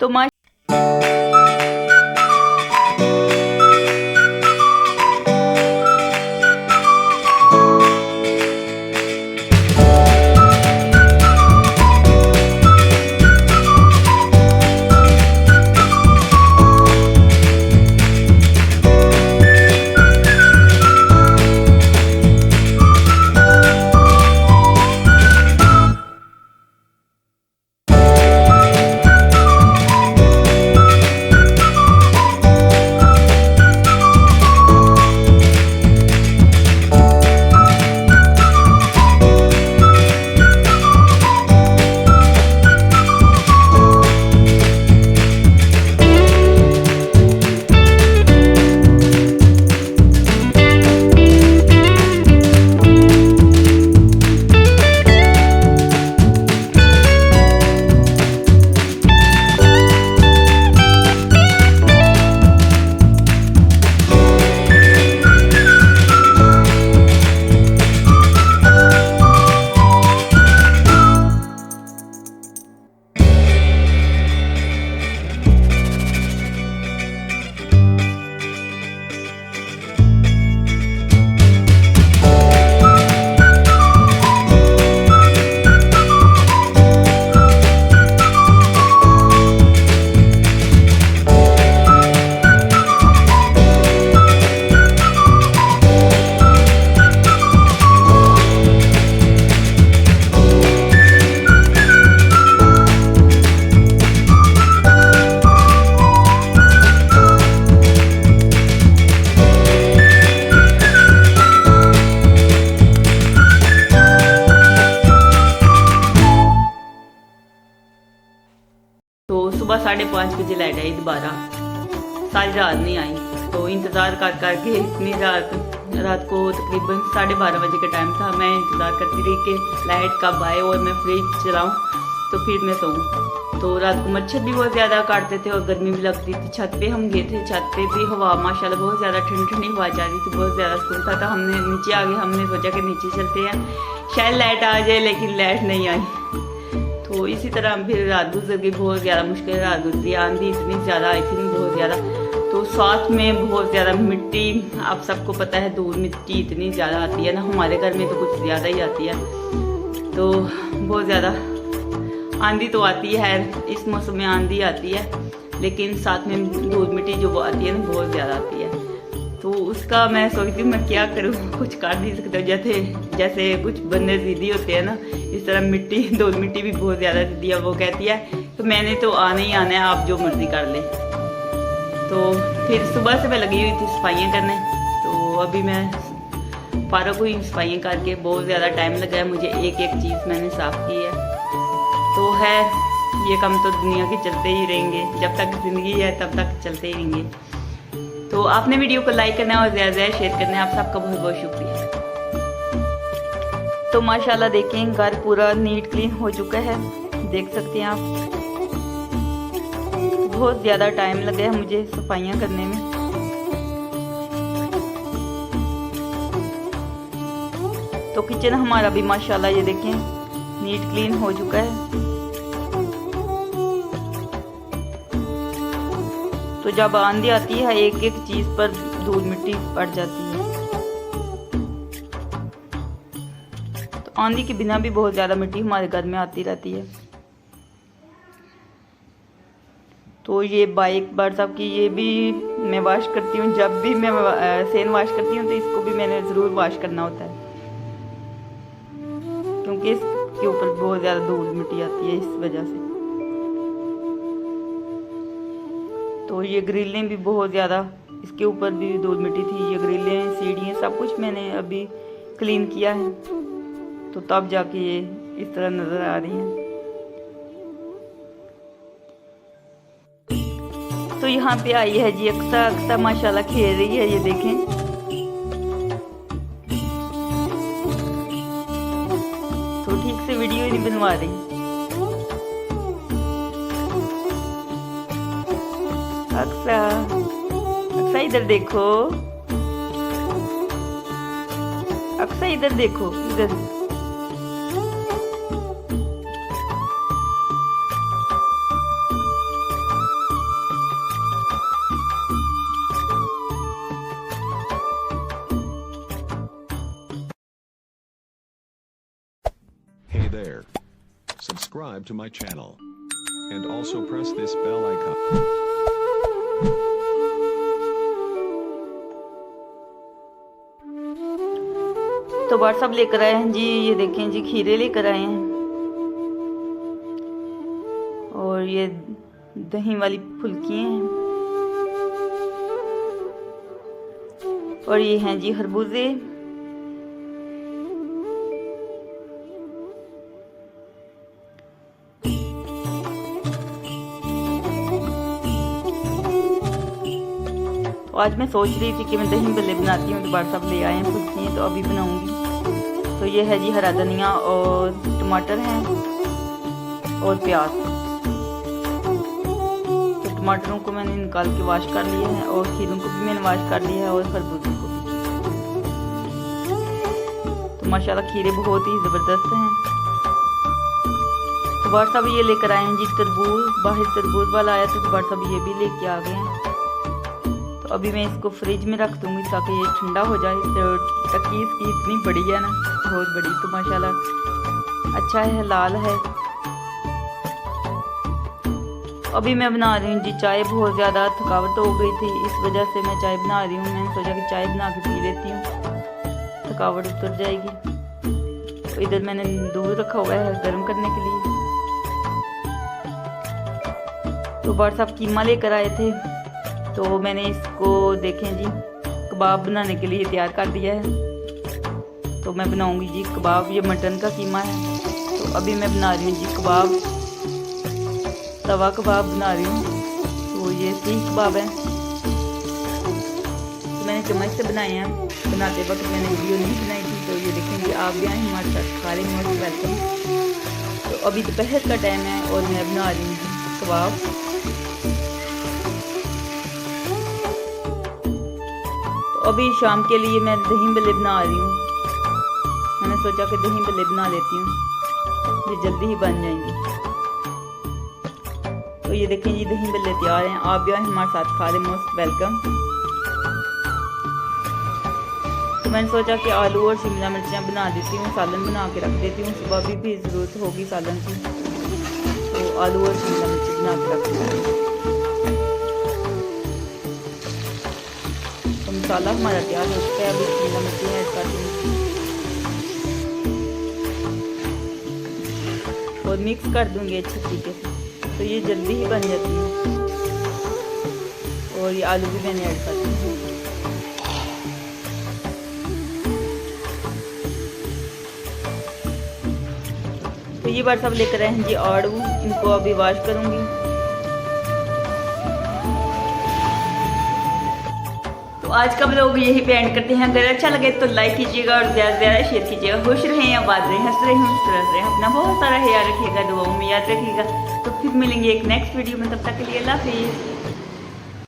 तो सुबह 5:30 बजे लाइट आई दोबारा, सारी रात नहीं आई। तो इंतज़ार कर करके इतनी रात को तकरीबन 12:30 बजे का टाइम था। मैं इंतज़ार करती रही कि लाइट कब आए और मैं फ्रिज चलाऊं तो फिर मैं सोऊं। तो रात को मच्छर भी बहुत ज़्यादा काटते थे और गर्मी भी लगती थी। छत पे हम गए थे, छत पे भी हवा माशाल्लाह बहुत ज़्यादा ठंडी ठंडी हवा जा रही थी, बहुत ज़्यादा सुकून था। तो हमने नीचे आ गए, हमने सोचा कि नीचे चलते हैं, शायद लाइट आ जाए, लेकिन लाइट नहीं आई। तो इसी तरह फिर रात गुजर गई, बहुत ज़्यादा मुश्किल रात गुजरी। आंधी इतनी ज़्यादा आई थी, बहुत ज़्यादा। तो साथ में बहुत ज़्यादा मिट्टी, आप सबको पता है धूल मिट्टी इतनी ज़्यादा आती है ना, हमारे घर में तो कुछ ज़्यादा ही आती है। तो बहुत ज़्यादा आंधी तो आती है, इस मौसम में आंधी आती है, लेकिन साथ में धूल मिट्टी जो आती है ना बहुत ज़्यादा आती है। तो उसका मैं सोचती हूँ मैं क्या करूँ, कुछ कर नहीं सकते। जैसे कुछ बंदे ज़िद्दी होते हैं ना, इस तरह मिट्टी धूल मिट्टी भी बहुत ज़्यादा ज़िद्दी है। वो कहती है तो मैंने तो आना ही आना है, आप जो मर्ज़ी कर लें। तो फिर सुबह से मैं लगी हुई थी सफाइयाँ करने। तो अभी मैं फारग हुई सफाइयाँ करके, बहुत ज़्यादा टाइम लगा है मुझे, एक एक चीज़ मैंने साफ़ की है। तो है ये काम तो दुनिया के चलते ही रहेंगे, जब तक ज़िंदगी है तब तक चलते ही रहेंगे। तो आपने वीडियो को लाइक करना है और ज़्यादा से ज़्यादा शेयर करना है। आप सबका बहुत बहुत शुक्रिया। तो माशाल्लाह देखें घर पूरा नीट क्लीन हो चुका है, देख सकते हैं आप। बहुत ज़्यादा टाइम लगा है मुझे सफाइयाँ करने में। तो किचन हमारा भी माशाल्लाह ये देखें नीट क्लीन हो चुका है। तो जब आंधी आती है एक एक चीज पर धूल मिट्टी पड़ जाती है। तो आंधी के बिना भी बहुत ज्यादा मिट्टी हमारे घर में आती रहती है। तो ये बाइक व्हाट्सएप की ये भी मैं वॉश करती हूँ, जब भी मैं सेन वॉश करती हूँ तो इसको भी मैंने ज़रूर वॉश करना होता है, क्योंकि इसके ऊपर बहुत ज़्यादा धूल मिट्टी आती है इस वजह से। तो ये ग्रिलें भी बहुत ज़्यादा, इसके ऊपर भी धूल मिट्टी थी। ये ग्रिलें, सीढ़ियाँ, सब कुछ मैंने अभी क्लीन किया है, तो तब जाके ये इस तरह नज़र आ रही हैं। तो यहाँ पे आई है जी अक्सा। अक्सा माशाल्लाह खेल रही है, ये देखें। तो ठीक से वीडियो ही नहीं बनवा रही। अक्सा, अक्सा इधर देखो, अक्सा इधर देखो, इधर। there. Subscribe to my channel. And also press this bell icon. तो व्हाट्सअप लेकर आए हैं जी, ये देखें जी खीरे लेकर आए हैं और ये दही वाली फुल्की हैं और ये हैं जी खरबूजे। तो आज मैं सोच रही थी कि मैं दही भल्ले बनाती हूँ, तो व्हाट्सअप ले आए हैं फुल्की हैं, तो अभी बनाऊंगी। तो ये है जी हरा धनिया और टमाटर हैं और प्याज। तो टमाटरों को मैंने निकाल के वॉश कर लिया है और खीरों को भी मैंने वॉश कर लिया है और खरबूजों को भी। तो माशाल्लाह खीरे बहुत ही ज़बरदस्त हैं। तो व्हाट्सअप ये लेकर आए हैं जी तरबूज, बाहर तरबूज वाला आया था तो व्हाट्सअप ये भी लेके आ गए हैं। तो अभी मैं इसको फ्रिज में रख दूंगी ताकि ये ठंडा हो जाए। तो टक्की इसकी इतनी बड़ी है ना, बहुत बड़ी, तो माशाल्लाह अच्छा है, लाल है। अभी मैं बना रही हूँ जी चाय। बहुत ज़्यादा थकावट हो गई थी, इस वजह से मैं चाय बना रही हूँ। मैंने सोचा कि चाय बना के पी लेती हूँ, थकावट उतर जाएगी। तो इधर मैंने दूध रखा हुआ है गर्म करने के लिए। तो व्हाट्सअप कीमा लेकर आए थे, तो मैंने इसको देखें जी कबाब बनाने के लिए तैयार कर दिया है। तो मैं बनाऊंगी जी कबाब। ये मटन का कीमा है। तो अभी मैं बना रही हूँ जी कबाब, तवा कबाब बना रही हूँ। तो ये सीख कबाब है, तो मैंने चम्मच से बनाए हैं। बनाते वक्त मैंने वीडियो नहीं बनाई थी। तो ये देखेंगे आप भी आए हमारे साथ, खाली मोस्ट वेलकम। तो अभी दोपहर का टाइम है और मैं बना रही हूँ जी कबाब। तो अभी शाम के लिए मैं दही भल्ले बना रही हूँ। मैंने सोचा कि दही भल्ले बना लेती हूँ, ये जल्दी ही बन जाएंगे। तो ये देखें जी दही भल्ले तैयार हैं। आप भी आए हमारे साथ, खा लें, मोस्ट वेलकम। तो मैंने सोचा कि आलू और शिमला मिर्चियाँ बना देती हूँ, सालन बना के रख देती हूँ। सुबह भी ज़रूरत होगी सालन की, तो आलू और शिमला मिर्ची बना के रख देती हूँ। तो मसाला हमारा तैयार हो चुका है। अभी शिमला मिर्ची ऐड कर दूँगी और मिक्स कर दूँगी अच्छे तरीके से, तो ये जल्दी ही बन जाती है। और ये आलू भी मैंने ऐड कर दिए। तो ये बार सब लेकर आए हैं जी आड़ू, इनको अभी वॉश करूँगी। तो आज का व्लॉग यही पे एंड करते हैं। अगर अच्छा लगे तो लाइक कीजिएगा और ज़्यादा से ज़्यादा शेयर कीजिएगा। खुश रहें, आबाद रहें, हंस रहे, मुस्कुराते रहें। अपना बहुत सारा ख्याल रखिएगा, दुआओं में याद रखिएगा। तो फिर मिलेंगे एक नेक्स्ट वीडियो में, तब तक के लिए अल्लाह हाफिज़।